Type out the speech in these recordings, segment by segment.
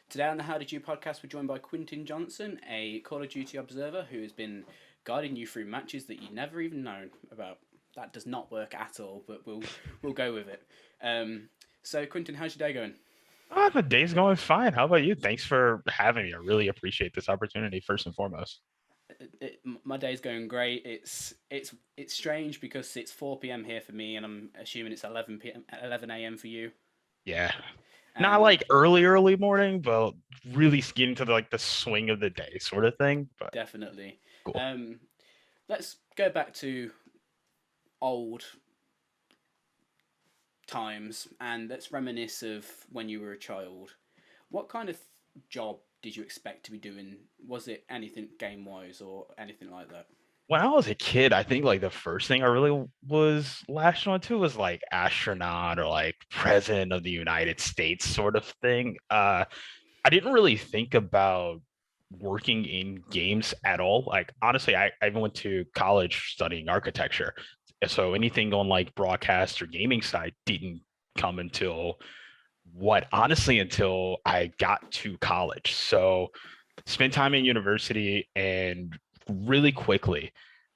Today on the How Did You podcast, we're joined by Quintin Johnson, a Call of Duty observer who has been guiding you through matches that you never even known about. That does not work at all, but we'll go with it. So Quintin, how's your day going? The day's going fine. How about you? Thanks for having me. I really appreciate this opportunity, first and foremost. My day's going great. It's strange because it's 4 p.m. here for me, and I'm assuming it's 11 p.m. 11 a.m. for you. Yeah. Not Um, like early morning, but really getting to the swing of the day sort of thing. But Definitely. cool. Um, let's go back to old times and let's reminisce of when you were a child. What kind of job did you expect to be doing? Was it anything game wise or anything like that? When I was a kid, I think like the first thing I really was latched onto was like astronaut or like president of the United States sort of thing. I didn't really think about working in games at all. Like honestly, I even went to college studying architecture. So anything on like broadcast or gaming side didn't come until until I got to college. So spent time in university and really quickly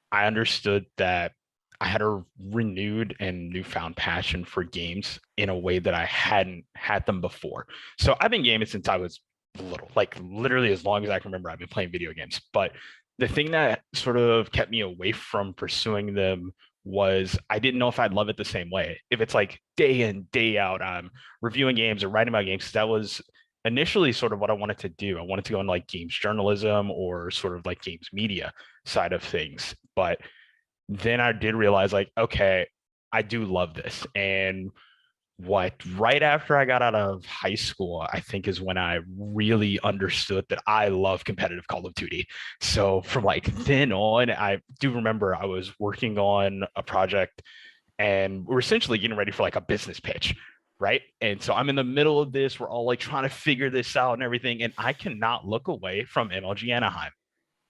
I understood that I had a renewed and newfound passion for games in a way that I hadn't had them before. So I've been gaming since I was little, like literally as long as I can remember, I've been playing video games. But the thing that sort of kept me away from pursuing them was I didn't know if I'd love it the same way. If it's like day in, day out, I'm reviewing games or writing about games, that was initially sort of what I wanted to do. I wanted to go in like games journalism or sort of like games media side of things. But then I did realize, like, okay, I do love this. And what right after I got out of high school, I think is when I really understood that I love competitive Call of Duty. So from like then on, I do remember I was working on a project and we're essentially getting ready for like a business pitch. Right. And so I'm in the middle of this. We're all like trying to figure this out and everything. And I cannot look away from MLG Anaheim.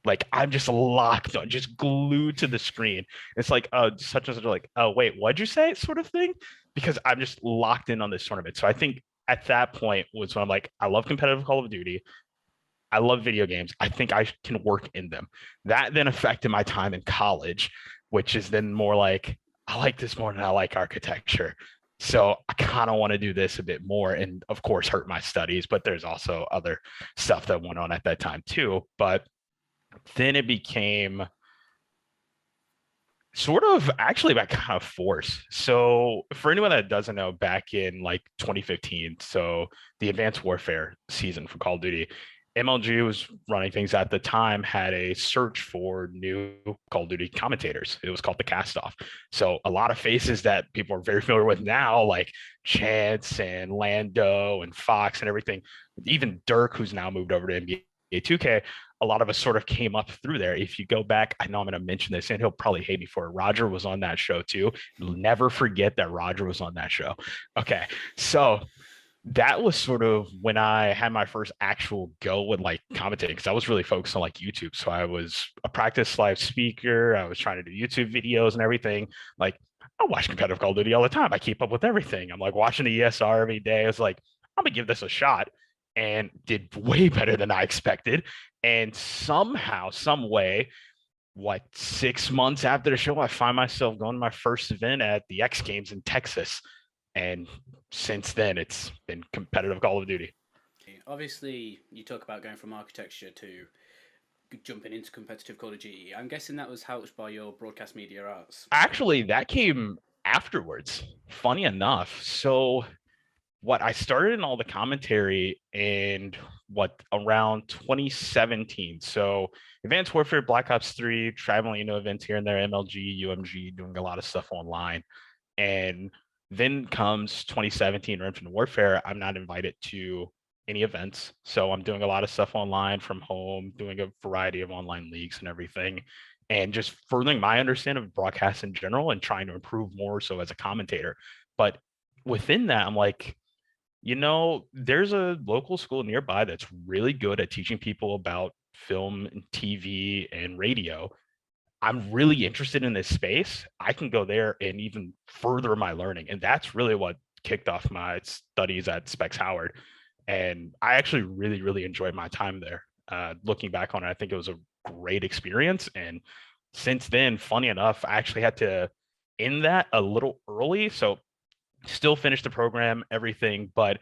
Like I'm just locked on, just glued to the screen. It's like, such and such, like, oh wait, what'd you say, sort of thing, because I'm just locked in on this tournament. So I think at that point was when I'm like, I love competitive Call of Duty. I love video games. I think I can work in them. That then affected my time in college, which is then more like, I like this more than I like architecture. So I kind of want to do this a bit more and of course hurt my studies, but there's also other stuff that went on at that time too. But then it became sort of actually by kind of force. So for anyone that doesn't know, back in like 2015, so the Advanced Warfare season for Call of Duty, MLG was running things at the time, had a search for new Call of Duty commentators. It was called the Cast Off. So a lot of faces that people are very familiar with now, like Chance and Lando and Fox and everything, even Dirk, who's now moved over to NBA 2K, a lot of us sort of came up through there. If you go back, I know I'm going to mention this and he'll probably hate me for it. Roger was on that show too. Never forget that Roger was on that show. Okay. So that was sort of when I had my first actual go with like commentating because I was really focused on like YouTube. So I was a practice live speaker. I was trying to do YouTube videos and everything. Like I watch competitive Call of Duty all the time. I keep up with everything. I'm like watching the ESR every day. I was like, I'm gonna give this a shot and did way better than I expected. And somehow, some way, what 6 months after the show, I find myself going to my first event at the X Games in Texas. And since then, it's been competitive Call of Duty. Obviously, you talk about going from architecture to jumping into competitive Call of Duty. I'm guessing that was helped by your broadcast media arts. Actually, that came afterwards. Funny enough. So what I started in all the commentary and what around 2017. So Advanced Warfare, Black Ops 3, traveling into events here and there, MLG, UMG, doing a lot of stuff online. And then comes 2017 Infinite Warfare. I'm not invited to any events. So I'm doing a lot of stuff online from home, doing a variety of online leagues and everything, and just furthering my understanding of broadcast in general and trying to improve more so as a commentator. But within that, I'm like, there's a local school nearby that's really good at teaching people about film and TV and radio. I'm really interested in this space. I can go there and even further my learning. And that's really what kicked off my studies at Specs Howard. And I actually really, really enjoyed my time there. Looking back on it, I think it was a great experience. And since then, funny enough, I actually had to end that a little early. So still finished the program, everything, but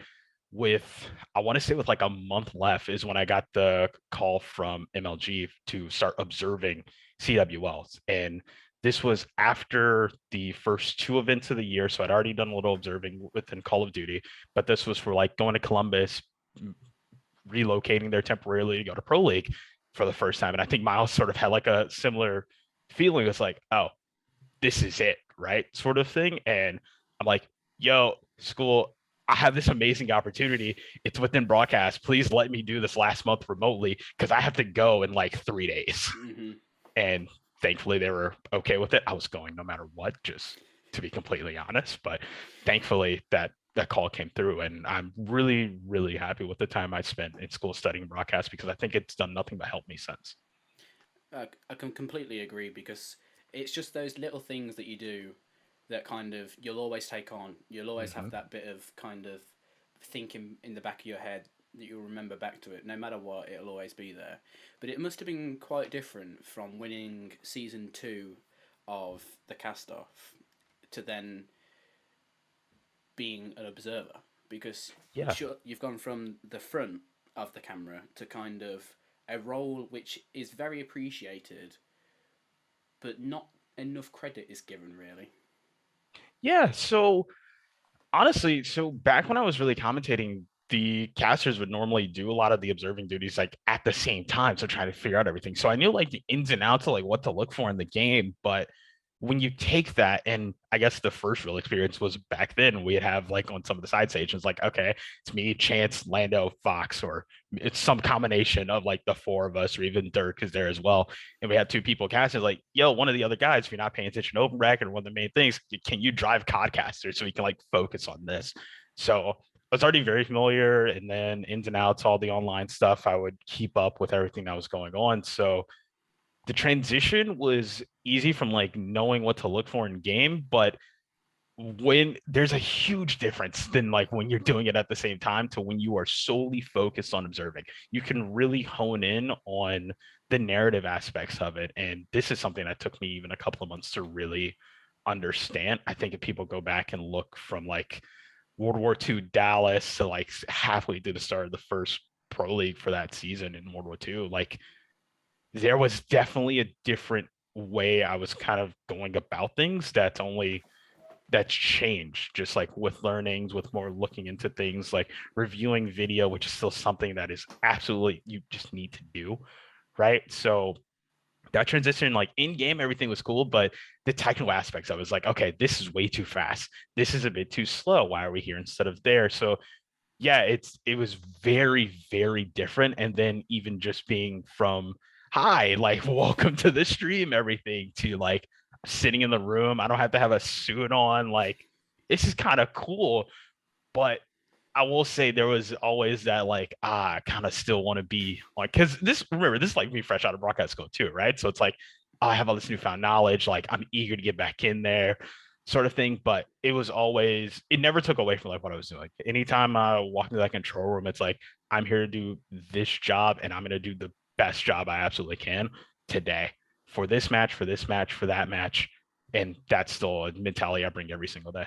with I want to say with like a month left is when I got the call from MLG to start observing CWLs. And this was after the first two events of the year. So I'd already done a little observing within Call of Duty, but this was for like going to Columbus, relocating there temporarily to go to Pro League for the first time. And I think Miles sort of had like a similar feeling. It's like, oh, this is it, right? Sort of thing. And I'm like, yo, school, I have this amazing opportunity. It's within broadcast. Please let me do this last month remotely because I have to go in like 3 days. Mm-hmm. And thankfully they were okay with it. I was going no matter what, just to be completely honest. But thankfully that call came through, and I'm really, really happy with the time I spent in school studying broadcast because I think it's done nothing but help me since. I can completely agree because it's just those little things that you do that kind of you'll always take on. You'll always Mm-hmm. have that bit of kind of thinking in the back of your head that you'll remember back to it. No matter what, it'll always be there. But it must have been quite different from winning season two of the cast off to then being an observer because Yeah. sure you've gone from the front of the camera to kind of a role which is very appreciated but not enough credit is given really. Yeah. So honestly, so back when I was really commentating, the casters would normally do a lot of the observing duties like at the same time. So trying to figure out everything. So I knew like the ins and outs of like what to look for in the game. But when you take that, and I guess the first real experience was back then, we'd have like on some of the side stations, like, okay, it's me, Chance, Lando, Fox, or it's some combination of like the four of us, or even Dirk is there as well. And we had two people casting, like, yo, one of the other guys, if you're not paying attention to open bracket, one of the main things, can you drive Codcaster so we can like focus on this? So I was already very familiar, and then ins and outs, all the online stuff, I would keep up with everything that was going on. So the transition was easy from like knowing what to look for in game, but when there's a huge difference than like when you're doing it at the same time to when you are solely focused on observing. You can really hone in on the narrative aspects of it. And this is something that took me even a couple of months to really understand. I think if people go back and look from like World War II Dallas to like halfway through the start of the first pro league for that season in World War II, like there was definitely a different way I was kind of going about things that's changed just like with learnings, with more looking into things like reviewing video, which is still something that is absolutely you just need to do, right? So that transition, like in game, everything was cool, but the technical aspects, I was like, okay, this is way too fast, this is a bit too slow, why are we here instead of there? So yeah, it was very, very different. And then even just being from hi, like welcome to the stream, everything to like sitting in the room. I don't have to have a suit on. Like this is kind of cool. But I will say there was always that like, I kind of still want to be like, because this, remember, this is like me fresh out of broadcast school too, right? So it's like, I have all this newfound knowledge. Like I'm eager to get back in there, sort of thing. But it was always, it never took away from like what I was doing. Anytime I walk into that control room, it's like, I'm here to do this job and I'm going to do the best job I absolutely can today for this match, for this match, for that match. And that's still a mentality I bring every single day.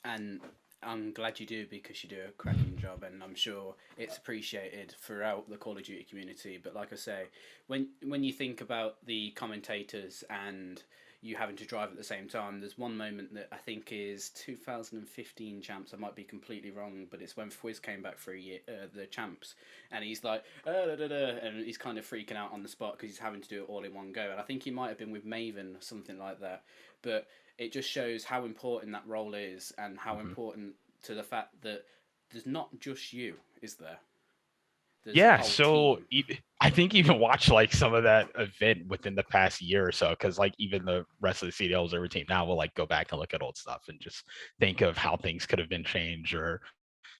And I'm glad you do because you do a cracking job, and I'm sure it's appreciated throughout the Call of Duty community. But like I say, when you think about the commentators and you having to drive at the same time, there's one moment that I think is 2015 champs. I might be completely wrong, but it's when Fwiz came back for a year, the champs, and he's like, da, da, da, and he's kind of freaking out on the spot because he's having to do it all in one go. And I think he might have been with Maven or something like that, but it just shows how important that role is and how Mhm. important to the fact that there's not just you, is there? There's a Yeah, whole so team. I think even watch like some of that event within the past year or so, because like even the rest of the CDL Observer team now will like go back and look at old stuff and just think of how things could have been changed or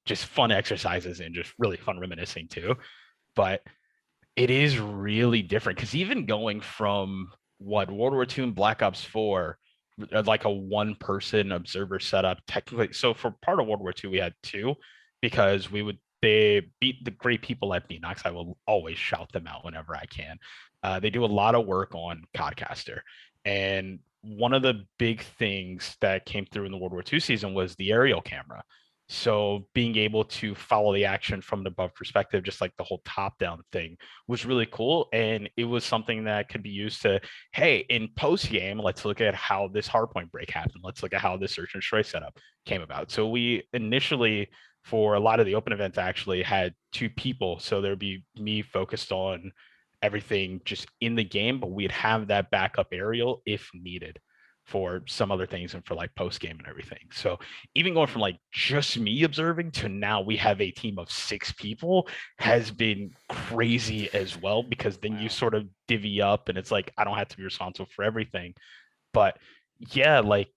just fun exercises and just really fun reminiscing too. But it is really different because even going from what World War II and Black Ops 4, like a one person observer setup, technically. So for part of World War II, we had two. because they beat the great people at Beanox. I will always shout them out whenever I can. They do a lot of work on Codcaster, and one of the big things that came through in the World War II season was the aerial camera. So being able to follow the action from an above perspective, just like the whole top down thing, was really cool. And it was something that could be used to, hey, in post game, let's look at how this hardpoint break happened. Let's look at how this search and destroy setup came about. So we initially, for a lot of the open events, actually had two people. So there'd be me focused on everything just in the game, but we'd have that backup aerial if needed for some other things and for like post game and everything. So even going from like just me observing to now we have a team of 6 people has been crazy as well, because then you Wow. sort of divvy up and it's like I don't have to be responsible for everything. But yeah, like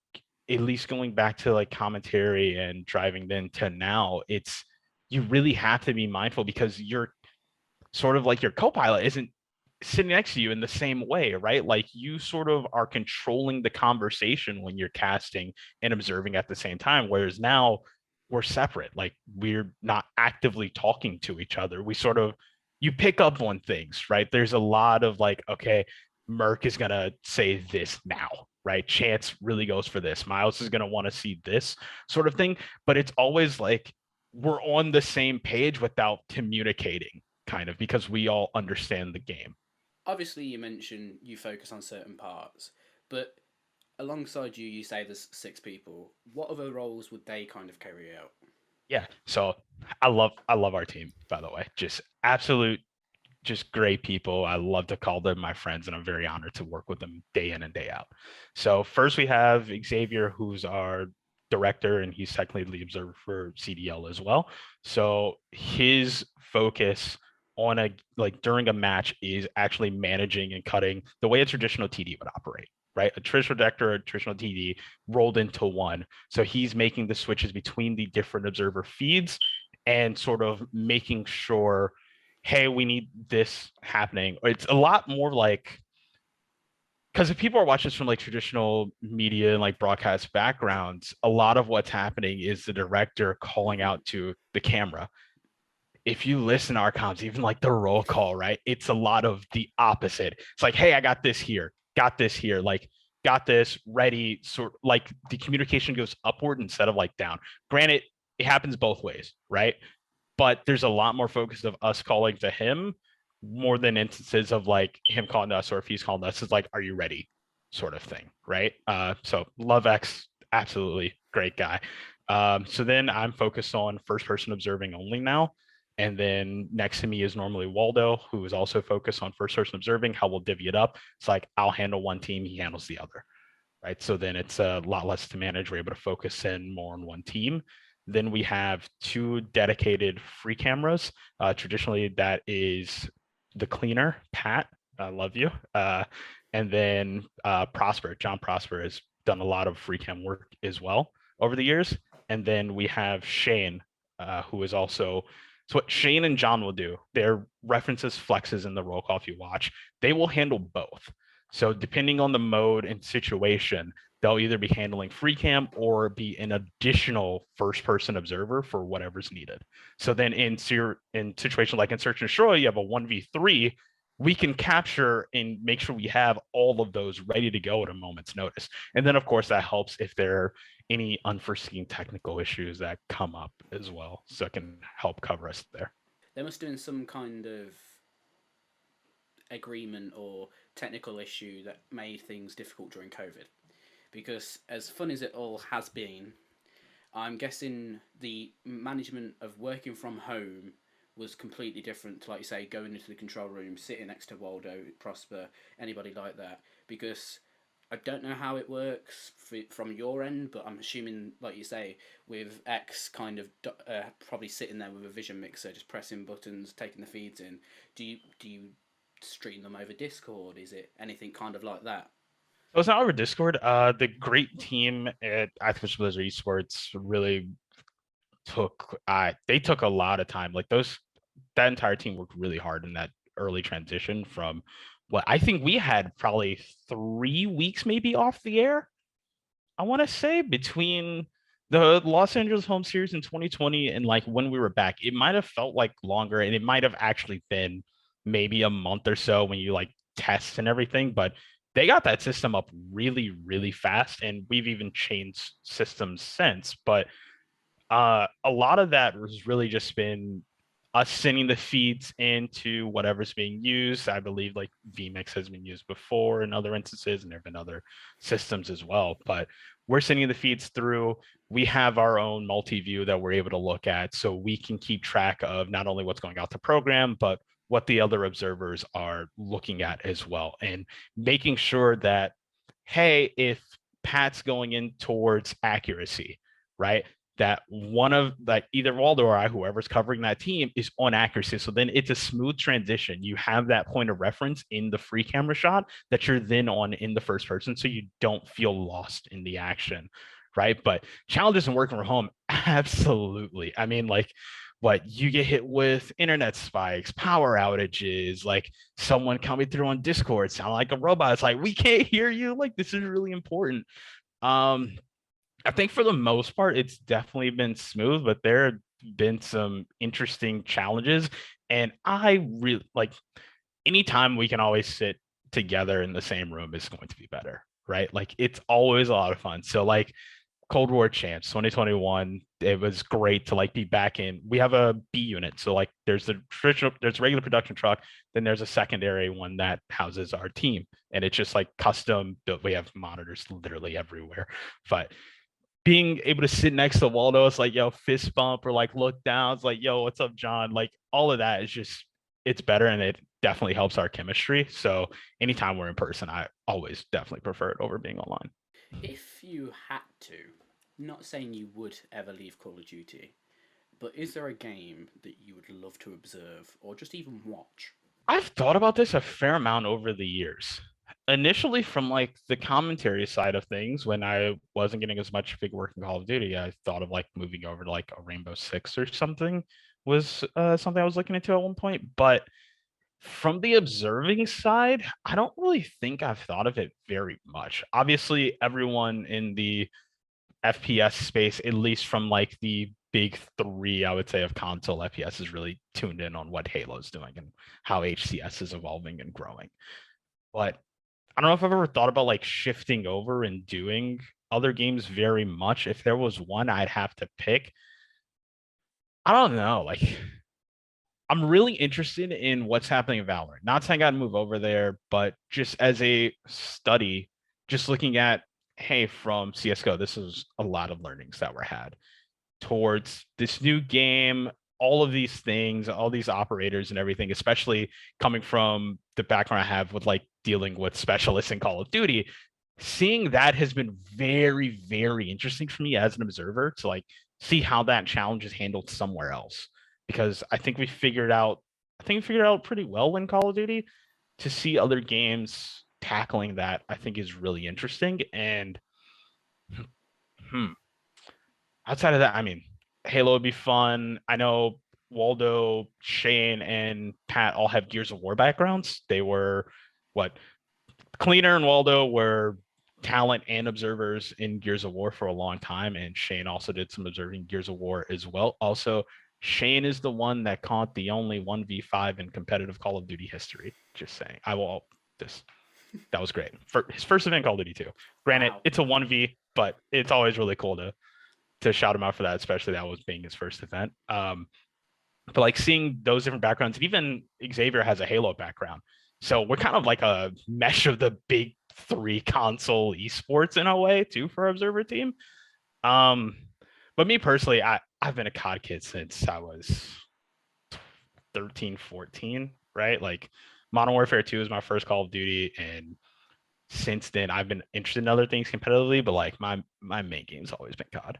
at least going back to like commentary and driving then to now, it's you really have to be mindful because you're sort of like your co-pilot isn't sitting next to you in the same way, right? Like you sort of are controlling the conversation when you're casting and observing at the same time. Whereas now we're separate. Like we're not actively talking to each other. We sort of you pick up on things, right? There's a lot of like, okay, Merc is gonna say this now, right? Chance really goes for this. Miles is gonna want to see this sort of thing. But it's always like we're on the same page without communicating, kind of, because we all understand the game. Obviously, you mentioned you focus on certain parts, but alongside you, you say there's 6 people. What other roles would they kind of carry out? Yeah. So I love our team, by the way. Just absolute just great people. I love to call them my friends, and I'm very honored to work with them day in and day out. So first we have Xavier, who's our director, and he's technically the observer for CDL as well. So his focus on a like during a match is actually managing and cutting the way a traditional TD would operate, right? A traditional director, a traditional TD rolled into one. So he's making the switches between the different observer feeds and sort of making sure, hey, we need this happening. It's a lot more like, because if people are watching this from like traditional media and like broadcast backgrounds, a lot of what's happening is the director calling Mm-hmm. out to the camera. If you listen to our comms, even like the roll call, right? It's a lot of the opposite. It's like, hey, I got this here, like got this ready. Sort like the communication goes upward instead of like down. Granted, it happens both ways, right? But there's a lot more focus of us calling to him more than instances of like him calling to us, or if he's calling to us, it's like, are you ready? Sort of thing, right? So Love X, absolutely great guy. So then I'm focused on first person observing only now. And then next to me is normally Waldo, who is also focused on first person observing. How we'll divvy it up. It's like I'll handle one team, he handles the other, right? So then it's a lot less to manage. We're able to focus in more on one team. Then we have 2 dedicated free cameras. Traditionally, that is the cleaner, Pat. I love you. And then Prosper, John Prosper has done a lot of free cam work as well over the years. And then we have Shane, who is also. So what Shane and John will do, their references, flexes in the roll call, if you watch, they will handle both. So depending on the mode and situation, they'll either be handling free cam or be an additional first person observer for whatever's needed. So then in situations like in Search and Destroy, you have a 1v3, we can capture and make sure we have all of those ready to go at a moment's notice. And then of course that helps if there are any unforeseen technical issues that come up as well. So it can help cover us there. They must have been some kind of agreement or technical issue that made things difficult during COVID. Because as fun as it all has been, I'm guessing the management of working from home was completely different to, like you say, going into the control room, sitting next to Waldo, Prosper, anybody like that. Because I don't know how it works from your end, but I'm assuming, like you say, with X kind of probably sitting there with a vision mixer, just pressing buttons, taking the feeds in. Do you stream them over Discord? Is it anything kind of like that? So it's not over Discord. The great team at Activision Blizzard Esports really they took a lot of time. Like that entire team worked really hard in that early transition from what I think we had probably 3 weeks maybe off the air. I want to say between The Los Angeles home series in 2020 and like when we were back, it might have felt like longer and it might have actually been maybe a month or so when you like test and everything, but they got that system up really, really fast. And we've even changed systems since. But a lot of that has really just been us sending the feeds into whatever's being used. I believe like vmix has been used before in other instances, and there have been other systems as well, but we're sending the feeds through. We have our own multi-view that we're able to look at, so we can keep track of not only what's going out the program, but what the other observers are looking at as well, and making sure that, hey, if Pat's going in towards accuracy, right, that one of like either Waldo or I, whoever's covering that team, is on accuracy. So then it's a smooth transition. You have that point of reference in the free camera shot that you're then on in the first person, so you don't feel lost in the action, right? But challenges in working from home, absolutely. I mean, like what you get hit with internet spikes, power outages, like someone coming through on Discord sound like a robot. It's like, we can't hear you. Like, this is really important. I think for the most part, it's definitely been smooth, but there have been some interesting challenges. And I really like anytime we can always sit together in the same room is going to be better, right? Like it's always a lot of fun. So like Cold War Champs 2021, it was great to like be back in. We have a B unit. So like there's the traditional, there's a regular production truck, then there's a secondary one that houses our team. And it's just like custom built. We have monitors literally everywhere. But being able to sit next to Waldo, it's like, yo, fist bump or like look down. It's like, yo, what's up, John? Like all of that is just, it's better and it definitely helps our chemistry. So anytime we're in person, I always definitely prefer it over being online. If you had to, not saying you would ever leave Call of Duty, but is there a game that you would love to observe or just even watch? I've thought about this a fair amount over the years. Initially, from like the commentary side of things, when I wasn't getting as much big work in Call of Duty, I thought of like moving over to like a Rainbow Six or something was something I was looking into at one point. But from the observing side, I don't really think I've thought of it very much. Obviously, everyone in the FPS space, at least from like the big three, I would say, of console FPS, is really tuned in on what Halo's doing and how HCS is evolving and growing. But I don't know if I've ever thought about like shifting over and doing other games very much. If there was one I'd have to pick, I don't know. Like I'm really interested in what's happening in Valorant. Not saying I'd move over there, but just as a study, just looking at, hey, from CSGO, this is a lot of learnings that were had towards this new game, all of these things, all these operators and everything, especially coming from the background I have with like dealing with specialists in Call of Duty. Seeing that has been very, very interesting for me as an observer to like see how that challenge is handled somewhere else. Because I think we figured out pretty well in Call of Duty. To see other games tackling that, I think is really interesting. And hmm, outside of that, I mean, Halo would be fun. I know Waldo, Shane, and Pat all have Gears of War backgrounds. They were what Cleaner and Waldo were talent and observers in Gears of War for a long time, and Shane also did some observing Gears of War as well. Also, Shane is the one that caught the only 1v5 in competitive Call of Duty history. Just saying. I will this that was great. For his first event Call of Duty 2. Granted, Wow. it's a 1v, but it's always really cool to shout him out for that, especially that was being his first event. But like seeing those different backgrounds, and even Xavier has a Halo background. So we're kind of like a mesh of the big three console esports in a way too for our observer team. Um, but me personally, I've been a COD kid since I was 13, 14, right? Like Modern Warfare 2 is my first Call of Duty, and since then I've been interested in other things competitively, but like my main game's always been COD.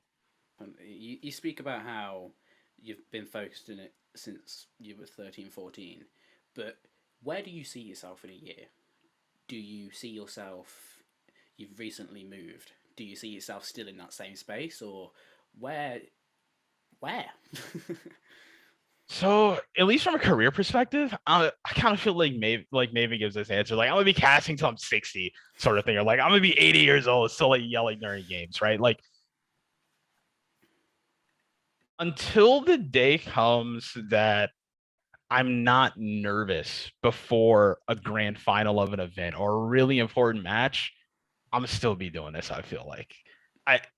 You speak about how you've been focused in it since you were 13, 14, but where do you see yourself in a year? Do you see yourself, you've recently moved, do you see yourself still in that same space, or where, where? So at least from a career perspective, I kind of feel like Maven gives this answer like I'm gonna be casting till I'm 60, sort of thing, or like I'm gonna be 80 years old, still like yelling during games, right? Like until the day comes that I'm not nervous before a grand final of an event or a really important match, I'm gonna still be doing this. I feel like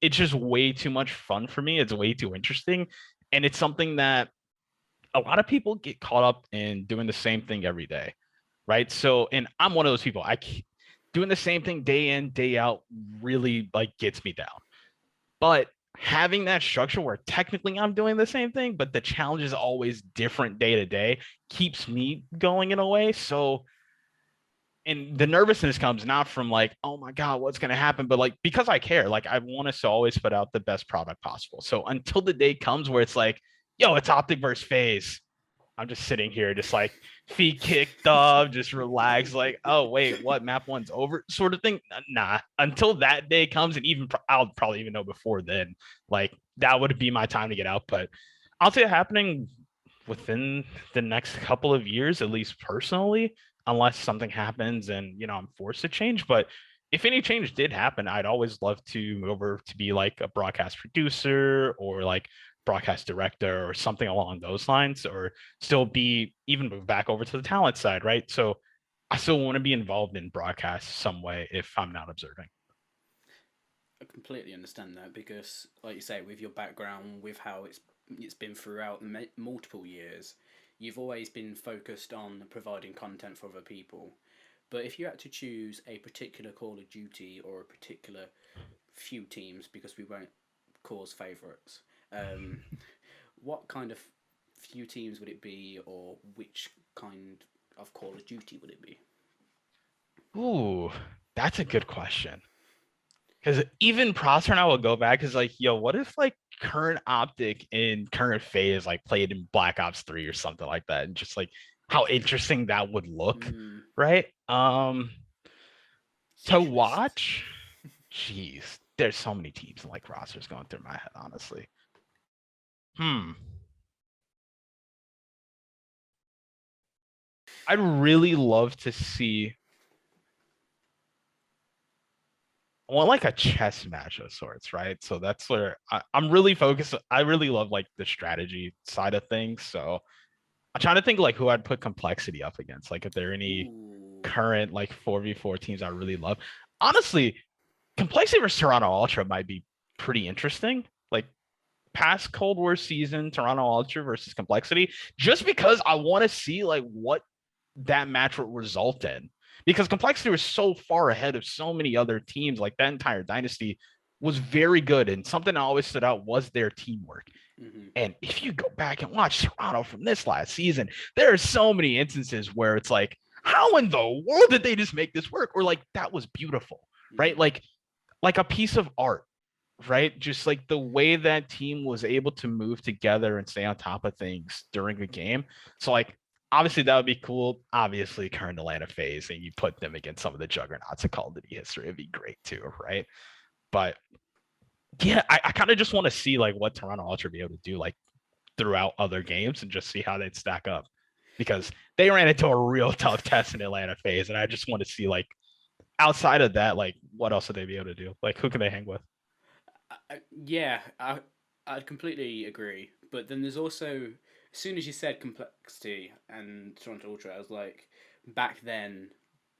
it's just way too much fun for me. It's way too interesting, and it's something that a lot of people get caught up in doing the same thing every day, right? So, and I'm one of those people. Doing the same thing day in day out really like gets me down. But having that structure where technically I'm doing the same thing, but the challenge is always different day to day keeps me going in a way. So, and the nervousness comes not from like, oh my God, what's going to happen? But like, because I care, like, I want us to always put out the best product possible. So until the day comes where it's like, yo, it's Optic versus Phase, I'm just sitting here, just like feet kicked up, just relaxed, like, oh wait, what map one's over, sort of thing. Nah, until that day comes, and even I'll probably even know before then. Like that would be my time to get out. But I'll see it happening within the next couple of years, at least personally, unless something happens and I'm forced to change. But if any change did happen, I'd always love to move over to be like a broadcast producer or like broadcast director or something along those lines, or still be even move back over to the talent side, right? So I still want to be involved in broadcast some way if I'm not observing. I completely understand that because, like you say, with your background, with how it's been throughout multiple years, you've always been focused on providing content for other people. But if you had to choose a particular Call of Duty or a particular few teams, because we won't cause favourites, um, what kind of few teams would it be, or which kind of Call of Duty would it be? Ooh, that's a good question. Because even Prosper and I will go back is like, yo, what if like current optic and current phase like played in Black Ops 3 or something like that? And just like how interesting that would look, Mm, right? To huge list. watch, jeez, there's so many teams and like rosters going through my head, honestly. Hmm. I'd really love to see. I want like a chess match of sorts, right? So that's where I'm really focused. I really love like the strategy side of things. So I'm trying to think like who I'd put complexity up against. Like if there are any Ooh. current like 4v4 teams I really love. Honestly, complexity versus Toronto Ultra might be pretty interesting. Like past Cold War season, Toronto Ultra versus complexity, just because I want to see like what that match would result in. Because complexity was so far ahead of so many other teams, like that entire dynasty was very good. And something that always stood out was their teamwork. Mm-hmm. And if you go back and watch Toronto from this last season, there are so many instances where it's like, how in the world did they just make this work? Or like that was beautiful, right? Mm. Like a piece of art, right? Just like the way that team was able to move together and stay on top of things during the game. So like obviously that would be cool. Obviously current Atlanta phase and you put them against some of the juggernauts of Call of Duty history. It'd be great too, right? But yeah, I kind of just want to see like what Toronto Ultra be able to do like throughout other games and just see how they'd stack up. Because they ran into a real tough test in Atlanta phase. And I just want to see like outside of that, like what else would they be able to do? Like who can they hang with? Yeah, I'd completely agree. But then there's also, as soon as you said complexity and Toronto Ultra, I was like, back then,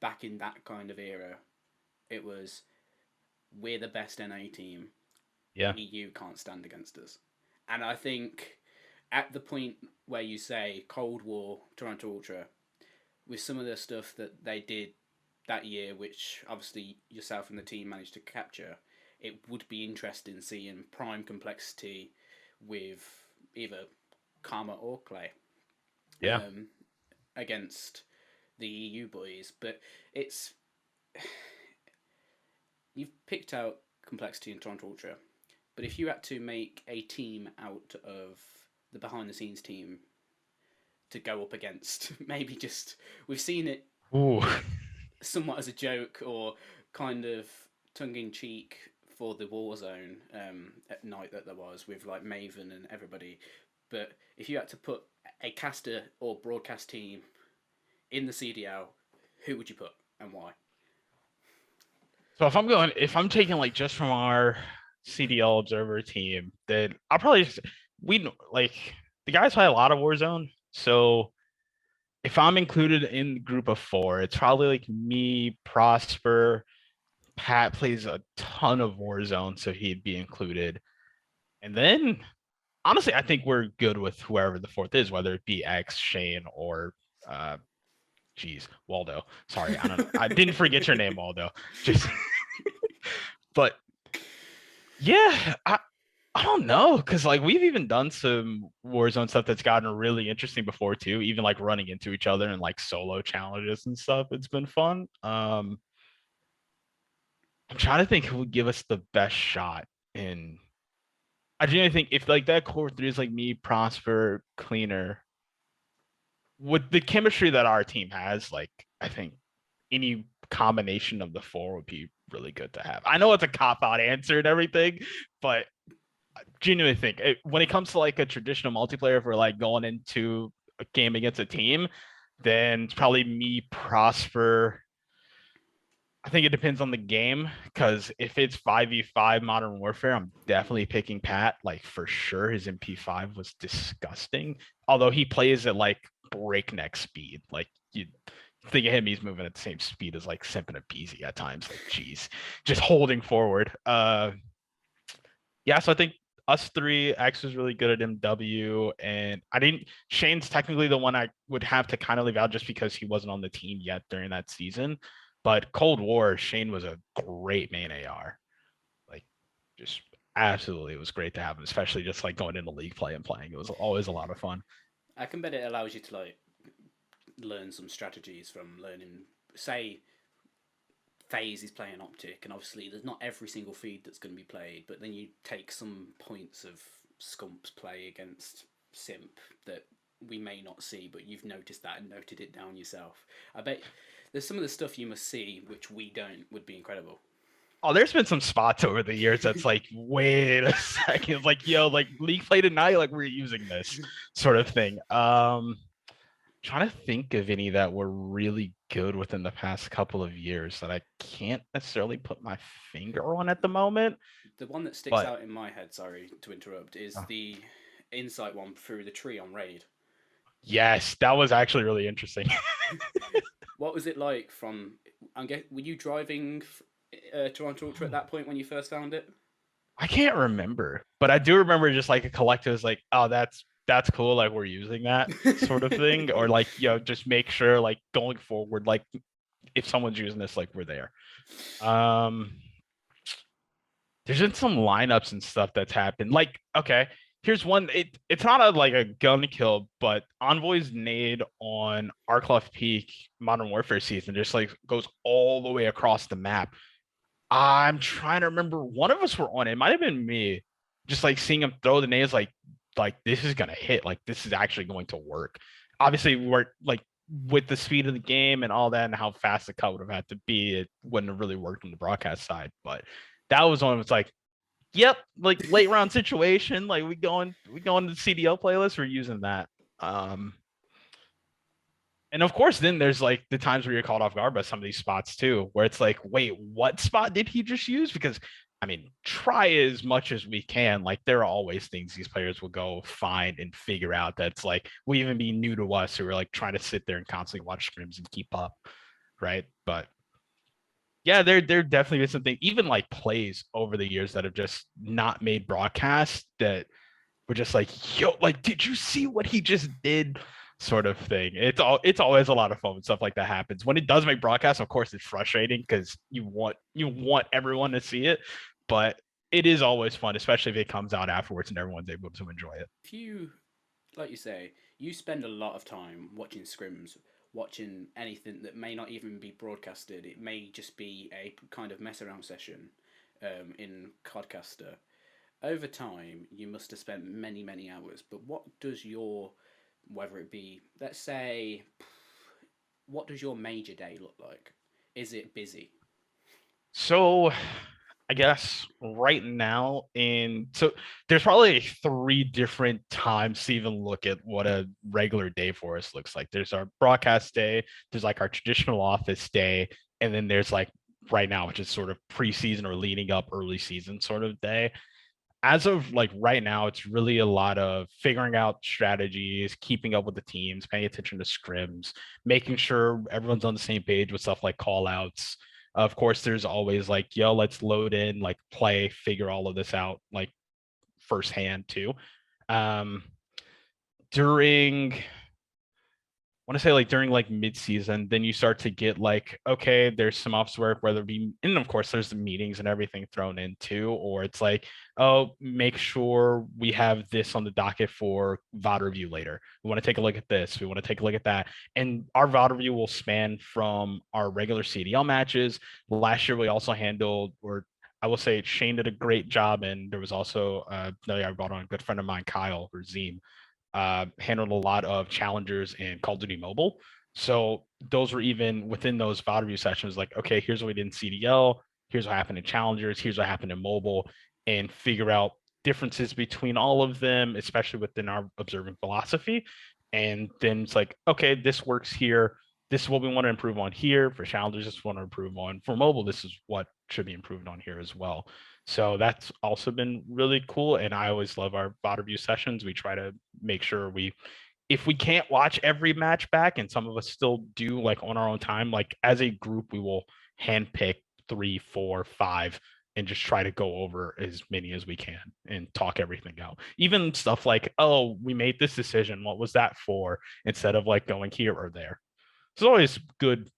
back in that kind of era, it was we're the best NA team. Yeah. EU can't stand against us. And I think at the point where you say Cold War, Toronto Ultra, with some of the stuff that they did that year, which obviously yourself and the team managed to capture, it would be interesting seeing prime complexity with either Karma or Clay Yeah. um, against the EU boys. But it's you've picked out complexity in Toronto Ultra, but if you had to make a team out of the behind the scenes team to go up against, maybe just we've seen it Ooh. somewhat as a joke or kind of tongue in cheek for the Warzone at night that there was with like Maven and everybody. But if you had to put a caster or broadcast team in the CDL, who would you put and why? So if I'm taking like just from our CDL observer team, then I'll probably just like the guys play a lot of Warzone. So if I'm included in the group of four, it's probably like me, Prosper, Pat plays a ton of Warzone, so he'd be included. And then honestly, I think we're good with whoever the fourth is, whether it be X, Shane, or uh Waldo. Sorry, I don't know. I didn't forget your name, Waldo. Just but yeah, I don't know, because like we've even done some Warzone stuff that's gotten really interesting before too, even like running into each other and like solo challenges and stuff. It's been fun. I'm trying to think who would give us the best shot in. I genuinely think if like that core three is like me, Prosper, Cleaner, with the chemistry that our team has, like I think any combination of the four would be really good to have. I know it's a cop out answer and everything, but I genuinely think when it comes to like a traditional multiplayer, if we're like going into a game against a team, then it's probably me, Prosper. I think it depends on the game, because if it's 5v5 Modern Warfare, I'm definitely picking Pat. Like for sure, his MP5 was disgusting. Although he plays at like breakneck speed. Like you think of him, he's moving at the same speed as like Simp and Peasy at times. Like, geez, just holding forward. Yeah, so I think us three, X was really good at MW, and I didn't. Shane's technically the one I would have to kind of leave out just because he wasn't on the team yet during that season. But Cold War, Shane was a great main AR. Like, just absolutely, it was great to have him, especially just like going into league play and playing. It was always a lot of fun. I can bet it allows you to like learn some strategies from learning. Say FaZe is playing Optic, and obviously there's not every single feed that's going to be played, but then you take some points of Scump's play against Simp that we may not see, but you've noticed that and noted it down yourself. I bet there's some of the stuff you must see which we don't would be incredible. Oh, there's been some spots over the years that's like, wait a second, like yo, like league play tonight, like we're using this sort of thing. Trying to think of any that were really good within the past couple of years that I can't necessarily put my finger on at the moment. The one that sticks But out in my head, sorry to interrupt, is the insight one through the tree on Raid. yes, that was actually really interesting. What was it like from? Were you driving Toronto Ultra at that point when you first found it? I can't remember, but I do remember just like a collective was like, oh, that's cool, like we're using that sort of thing, or like just make sure like going forward, like if someone's using this, like we're there. Um, there's been some lineups and stuff that's happened. Like, okay, here's one. It's not a like a gun kill, but Envoy's nade on Arclough Peak Modern Warfare season just like goes all the way across the map. I'm trying to remember. One of us were on it. It might have been me. Just like seeing him throw the nades, like this is gonna hit. Like this is actually going to work. Obviously, we're like with the speed of the game and all that, and how fast the cut would have had to be, it wouldn't have really worked on the broadcast side. But that was one. It's like, yep, like late round situation. Like we going to the CDL playlist. We're using that. Um, and of course, then there's like the times where you're caught off guard by some of these spots too, where it's like, wait, what spot did he just use? Because I mean, try as much as we can. Like there are always things these players will go find and figure out that's like will even be new to us who are like trying to sit there and constantly watch scrims and keep up, right? But yeah, there definitely is something, even like plays over the years that have just not made broadcast that were just like, yo, like, did you see what he just did? Sort of thing. It's always a lot of fun when stuff like that happens. When it does make broadcast, of course, it's frustrating because you want everyone to see it, but it is always fun, especially if it comes out afterwards and everyone's able to enjoy it. If you, like you say, you spend a lot of time watching scrims, watching anything that may not even be broadcasted. It may just be a kind of mess around session in Codcaster. Over time, you must have spent many, many hours. But what does your, whether it be, let's say, what does your major day look like? Is it busy? So I guess right now so there's probably three different times to even look at what a regular day for us looks like. There's our broadcast day, there's like our traditional office day, and then there's like right now, which is sort of preseason or leading up early season sort of day. as of like right now, it's really a lot of figuring out strategies, keeping up with the teams, paying attention to scrims, making sure everyone's on the same page with stuff like call outs. Of course, there's always like, yo, let's load in, like play, figure all of this out like firsthand too. Um, during want to say like during like mid-season, then you start to get like, okay, there's some office work, whether it be, and of course there's the meetings and everything thrown in too, or it's like, oh, make sure we have this on the docket for VOD review later. We want to take a look at this. We want to take a look at that. And our VOD review will span from our regular CDL matches. Last year we also handled, or I will say Shane did a great job, and there was also another guy I brought on, a good friend of mine, Kyle or Zim, handled a lot of challengers in Call of Duty Mobile. So those were even within those VOD review sessions, like, okay, here's what we did in CDL, here's what happened in challengers, here's what happened in mobile, and figure out differences between all of them, especially within our observing philosophy. And then it's like, okay, this works here. This is what we want to improve on here. For challengers, this is what we want to improve on. For mobile, this is what should be improved on here as well. So that's also been really cool. And I always love our VOD review sessions. We try to make sure we, if we can't watch every match back, and some of us still do like on our own time, like as a group, we will handpick 3, 4, 5 and just try to go over as many as we can and talk everything out. Even stuff like, oh, we made this decision. What was that for? Instead of like going here or there. It's always good,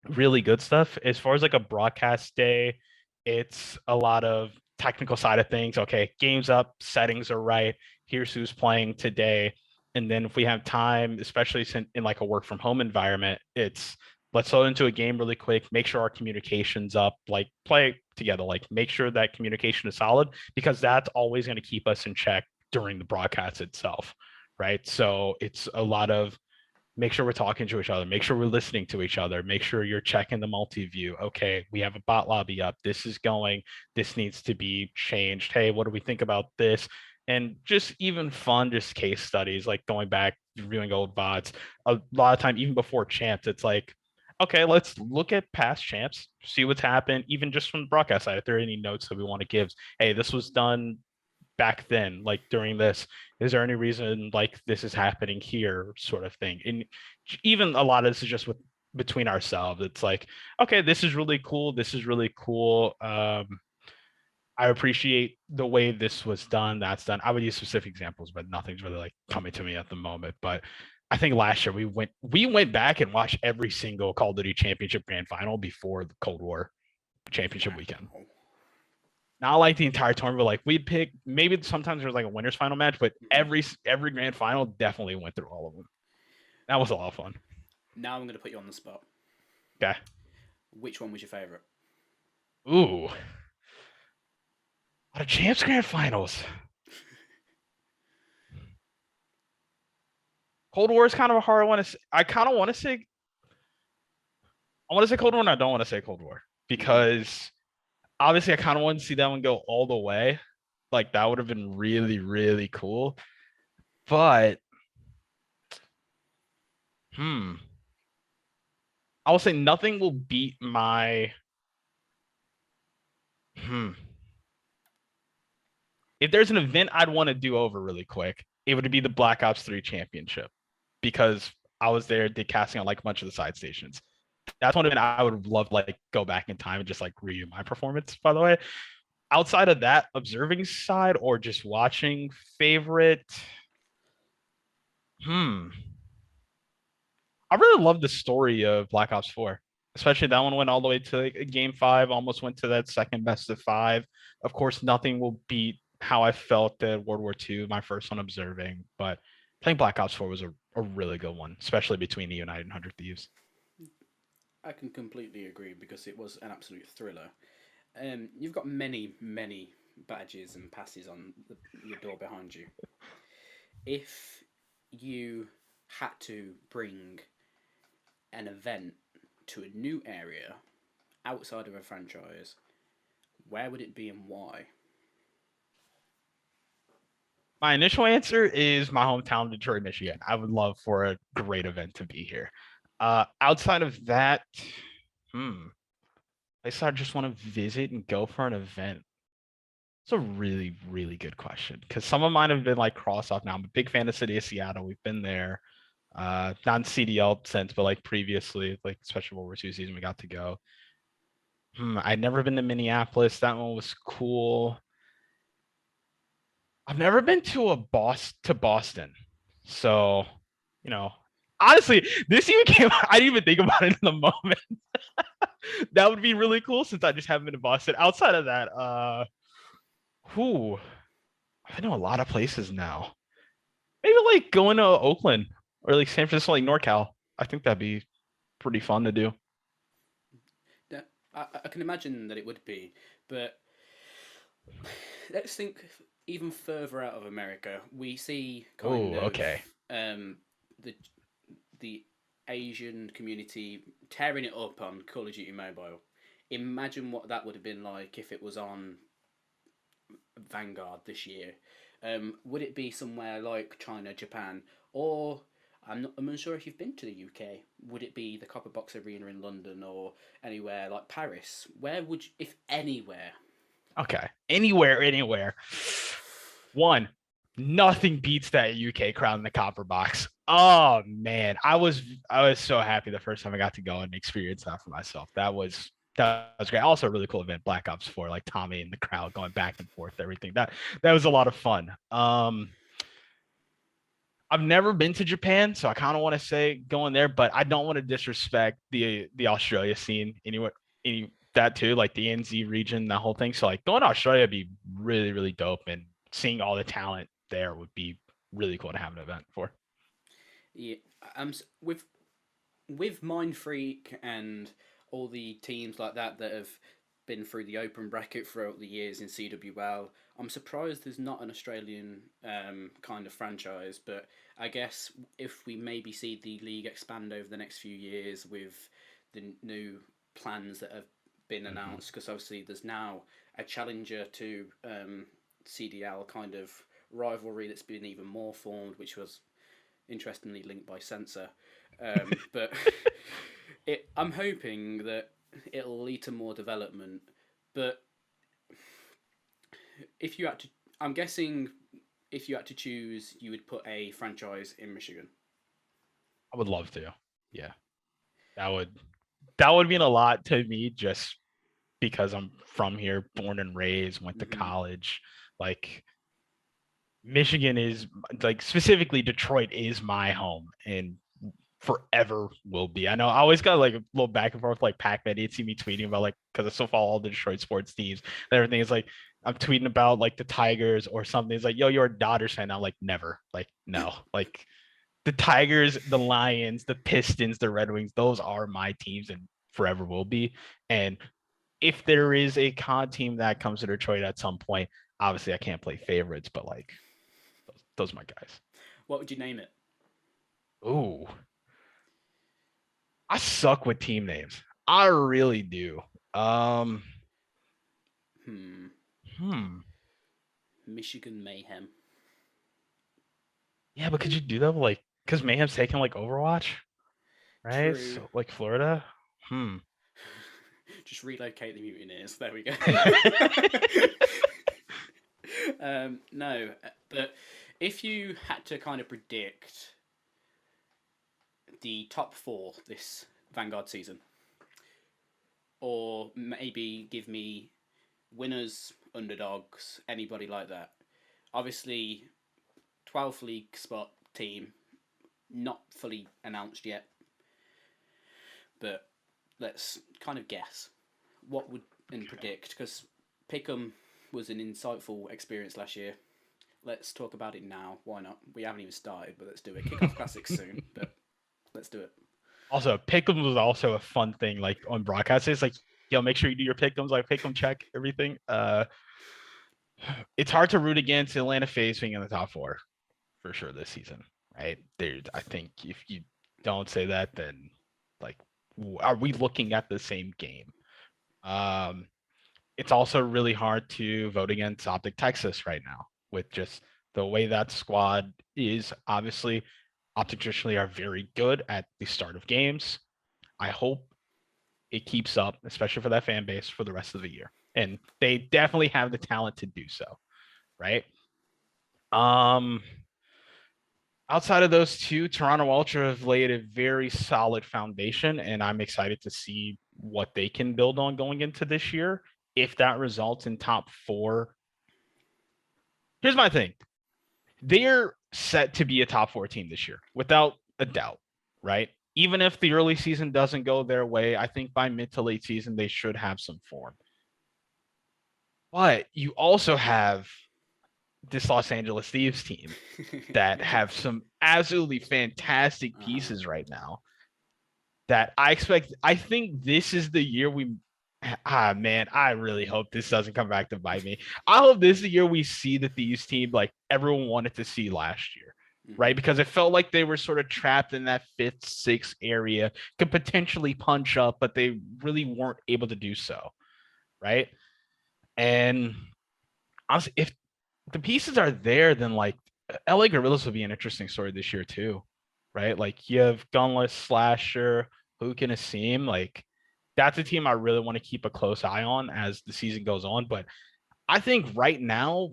really good stuff. As far as like a broadcast day, it's a lot of technical side of things. Okay, game's up, settings are right. Here's who's playing today. And then if we have time, especially in like a work from home environment, it's let's load into a game really quick, make sure our communication's up, like play together, like make sure that communication is solid, because that's always going to keep us in check during the broadcast itself. Right. So it's a lot of make sure we're talking to each other, make sure we're listening to each other, make sure you're checking the multi-view. Okay, we have a bot lobby up, this is going, this needs to be changed. Hey, what do we think about this? And just even fun, just case studies, like going back, reviewing old bots. A lot of time, even before champs, it's like, okay, let's look at past champs, see what's happened, even just from the broadcast side. If there are any notes that we want to give, hey, this was done back then, like during this, is there any reason like this is happening here, sort of thing. And even a lot of this is just with between ourselves. It's like, okay, this is really cool, this is really cool. I appreciate the way this was done, that's done. I would use specific examples, but nothing's really like coming to me at the moment. But I think last year we went back and watched every single Call of Duty Championship Grand Final before the Cold War Championship weekend. Not like the entire tournament, but like we'd pick, maybe sometimes there's like a winners final match, but every grand final definitely went through all of them. That was a lot of fun. Now I'm going to put you on the spot. Okay. Which one was your favorite? Ooh. What a champs grand finals. Cold War is kind of a hard one to say. I kind of want to say Cold War, and I don't want to say Cold War because obviously I kind of want to see that one go all the way. Like that would have been really, really cool. But I will say nothing will beat my if there's an event I'd want to do over really quick, it would be the Black Ops 3 championship because I was there, did casting on like a bunch of the side stations. That's one event I would love to like go back in time and just like review my performance, by the way. Outside of that, observing side or just watching favorite. I really love the story of Black Ops 4, especially that one went all the way to like, game 5, almost went to that second best of 5. Of course, nothing will beat how I felt at World War II, my first one observing, but I think Black Ops 4 was a really good one, especially between the United and 100 Thieves. I can completely agree because it was an absolute thriller. You've got many, many badges and passes on your door behind you. If you had to bring an event to a new area outside of a franchise, where would it be and why? My initial answer is my hometown, Detroit, Michigan. I would love for a great event to be here. Outside of that, I just want to visit and go for an event. It's a really, really good question because some of mine have been like crossed off now. I'm a big fan of City of Seattle. We've been there. Not in CDL since, but like previously, like especially World War II season, we got to go. I'd never been to Minneapolis. That one was cool. I've never been to Boston. So, you know, honestly, this even came I didn't even think about it in the moment. That would be really cool since I just haven't been to Boston. Outside of that, who I know a lot of places now. Maybe like going to Oakland or like San Francisco, like NorCal. I think that'd be pretty fun to do. Yeah, I can imagine that it would be, but let's think even further out of America. We see kind Oh, of okay. um, the the Asian community tearing it up on Call of Duty Mobile. Imagine what that would have been like if it was on Vanguard this year. Would it be somewhere like China, Japan, or I'm unsure if you've been to the UK. Would it be the Copper Box Arena in London or anywhere like Paris? Where would you, if anywhere? Okay. Anywhere, anywhere. One, nothing beats that UK crowd in the copper box. Oh man, I was so happy the first time I got to go and experience that for myself. That was great. Also a really cool event, Black Ops 4, like Tommy and the crowd going back and forth, everything. That was a lot of fun. I've never been to Japan, so I kind of want to say going there, but I don't want to disrespect the Australia scene anywhere, that too, like the NZ region, that whole thing. So like going to Australia would be really, really dope, and seeing all the talent there would be really cool to have an event for. Yeah, with Mind Freak and all the teams like that have been through the open bracket throughout the years in CWL. I'm surprised there's not an Australian kind of franchise, but I guess if we maybe see the league expand over the next few years with the new plans that have been Mm-hmm. announced, because obviously there's now a challenger to CDL kind of rivalry that's been even more formed, which was interestingly linked by censor. But I'm hoping that it'll lead to more development. But if you had to, I'm guessing if you had to choose, you would put a franchise in Michigan. I would love to. Yeah, that would that would mean a lot to me just because I'm from here, born and raised, went to Mm-hmm. college. Like Michigan is like specifically Detroit is my home and forever will be. I know I always got like a little back and forth like Pac-Man. He'd see me tweeting about like because I still follow all the Detroit sports teams and everything. Is like I'm tweeting about like the Tigers or something. It's like, yo, you're a Dodgers fan. I'm like, never. Like, no. Like the Tigers, the Lions, the Pistons, the Red Wings, those are my teams and forever will be. And if there is a con team that comes to Detroit at some point, obviously I can't play favorites, but like those are my guys. What would you name it? Ooh, I suck with team names. I really do. Um, Hmm. hmm. Michigan Mayhem. Yeah, but could you do that with, like because Mayhem's taking like Overwatch, right? True. So like Florida. Hmm. Just relocate the mutineers. There we go. No, but if you had to kind of predict the top four this Vanguard season, or maybe give me winners, underdogs, anybody like that. Obviously, 12th league spot team, not fully announced yet, but let's kind of guess what would and Okay. predict because Pickham was an insightful experience last year. Let's talk about it now. Why not? We haven't even started, but let's do it. Kick off classics soon, but let's do it. Also, pick'em was also a fun thing, like on broadcasts. It's like, yo, make sure you do your pick'ems, like pick'em check everything. It's hard to root against Atlanta FaZe being in the top four for sure this season, right? Dude, I think if you don't say that, then like, are we looking at the same game? Um, it's also really hard to vote against Optic Texas right now with just the way that squad is. Obviously, Optic traditionally are very good at the start of games. I hope it keeps up, especially for that fan base for the rest of the year. and they definitely have the talent to do so, right? Um, Outside of those two, Toronto Ultra have laid a very solid foundation, and I'm excited to see what they can build on going into this year. If that results in top four, here's my thing: they're set to be a top four team this year, without a doubt, right? Even if the early season doesn't go their way, I think by mid to late season they should have some form. But you also have this Los Angeles Thieves team that have some absolutely fantastic Uh-huh. pieces right now that I expect. I think this is the year we. Ah man, I really hope this doesn't come back to bite me. I hope this is the year we see the Thieves team like everyone wanted to see last year, Hmm. right? Because it felt like they were sort of trapped in that fifth, sixth area, could potentially punch up, but they really weren't able to do so, right? And honestly, if the pieces are there, then like LA Gorillas would be an interesting story this year too, right? Like you have Gunless, Slasher, Hook, and Asim. Like that's a team I really want to keep a close eye on as the season goes on. But I think right now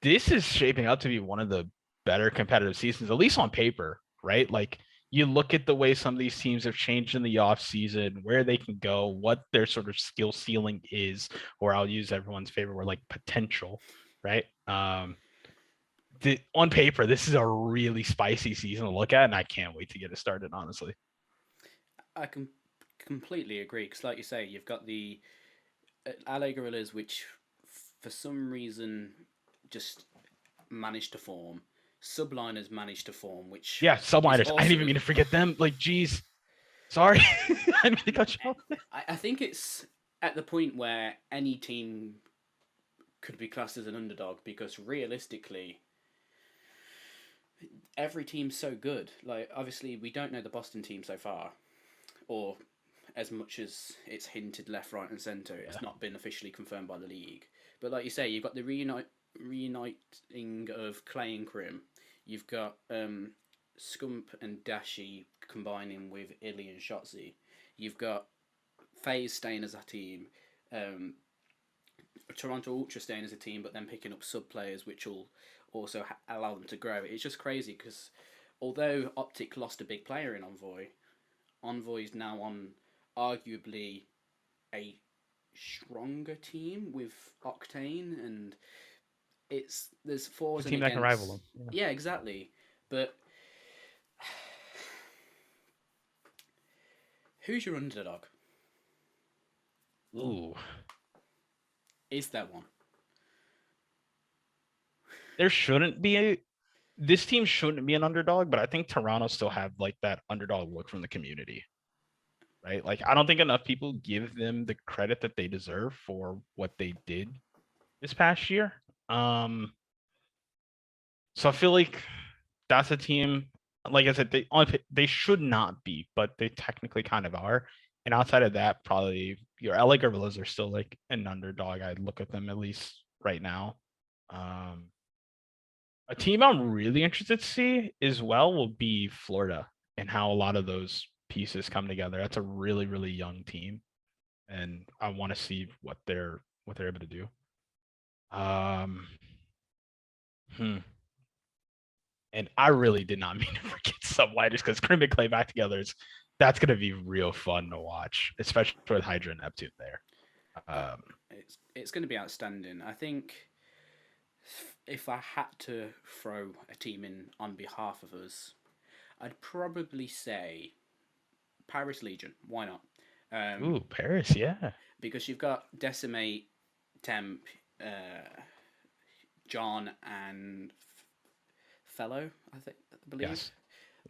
this is shaping up to be one of the better competitive seasons, at least on paper, right? Like you look at the way some of these teams have changed in the off season, where they can go, what their sort of skill ceiling is, or I'll use everyone's favorite word like potential, right? On paper, this is a really spicy season to look at, and I can't wait to get it started, honestly. I can completely agree because, like you say, you've got the LA Gorillas, which for some reason just managed to form. Subliners managed to form, which Yeah, is subliners. I didn't even also. mean to forget them. Like, geez, sorry, I mean to cut you off. I think it's at the point where any team could be classed as an underdog because realistically, every team's so good. Like, obviously, we don't know the Boston team so far, or as much as it's hinted left, right, and centre, Yeah, it's not been officially confirmed by the league. But like you say, you've got the reuniting of Clay and Krim. You've got Scump and Dashi combining with Illy and Shotzi. You've got FaZe staying as a team. Um, Toronto Ultra staying as a team, but then picking up sub players, which will also allow them to grow. It's just crazy because although Optic lost a big player in Envoy, Envoy is now on arguably a stronger team with Octane, and there's it's a fors and team that can rival against. them. Yeah. Yeah, exactly. But who's your underdog? Ooh, Is there one? there shouldn't be a. This team shouldn't be an underdog, but I think Toronto still have like that underdog look from the community, right? Like I don't think enough people give them the credit that they deserve for what they did this past year. Um, so I feel like that's a team. Like I said, they should not be, but they technically kind of are. And outside of that, probably your LA Gorillas are still like an underdog. I'd look at them at least right now. Um, a team I'm really interested to see as well will be Florida and how a lot of those pieces come together. That's a really, really young team, and I want to see what they're able to do. Um, hmm. And I really did not mean to forget Sublighters because Crim and Clay back together is that's gonna be real fun to watch, especially with Hydra and Neptune there. Uh, Um, it's going to be outstanding. I think if I had to throw a team in on behalf of us, I'd probably say Paris Legion. Why not? Um, ooh, Paris, yeah, because you've got Decimate, Temp, uh, John, and Fellow. I believe. yes,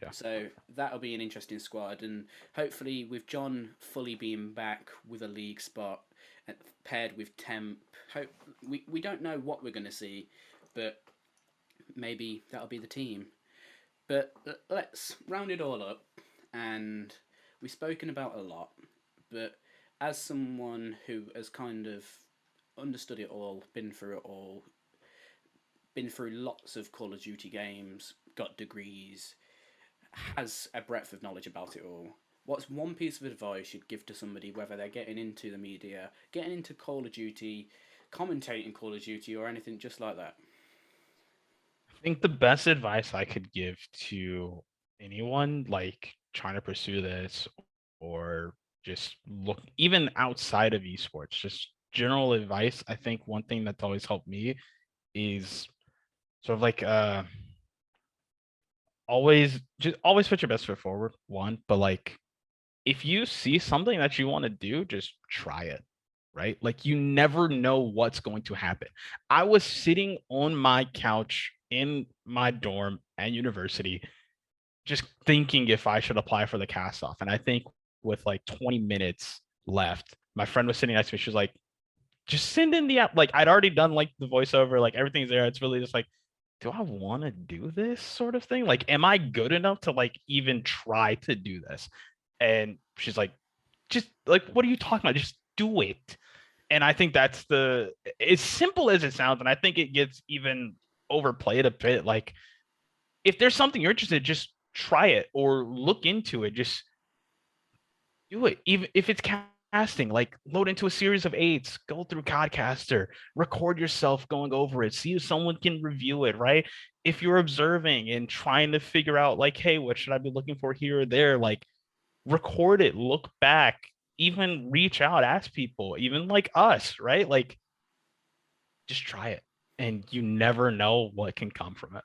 yeah, So that'll be an interesting squad, and hopefully with John fully being back with a league spot, paired with Temp. Hope we don't know what we're going to see, but maybe that'll be the team. But let's round it all up, and we've spoken about a lot, but as someone who has kind of understood it all, been through it all, been through lots of Call of Duty games, got degrees, has a breadth of knowledge about it all. What's one piece of advice you'd give to somebody, whether they're getting into the media, getting into Call of Duty, commentating Call of Duty, or anything just like that? I think the best advice I could give to anyone like trying to pursue this or just look even outside of esports, just general advice. I think one thing that's always helped me is sort of like always put your best foot forward, one, but like if you see something that you want to do, just try it, right? Like you never know what's going to happen. I was sitting on my couch in my dorm at university, just thinking if I should apply for the cast off. And I think with like 20 minutes left, my friend was sitting next to me. She was like, just send in the app. Like I'd already done like the voiceover, like everything's there. It's really just like, do I want to do this sort of thing? Like, am I good enough to like even try to do this? And she's like, just like, what are you talking about? Just do it. And I think that's the as simple as it sounds, and I think it gets even overplayed a bit. Like, if there's something you're interested in, just try it or look into it. Just do it. Even if it's casting, like load into a series of eights, go through Codcaster, record yourself going over it, see if someone can review it, right? If you're observing and trying to figure out, like, hey, what should I be looking for here or there? Like, record it, look back, even reach out, ask people, even like us, right? Like, just try it. And you never know what can come from it.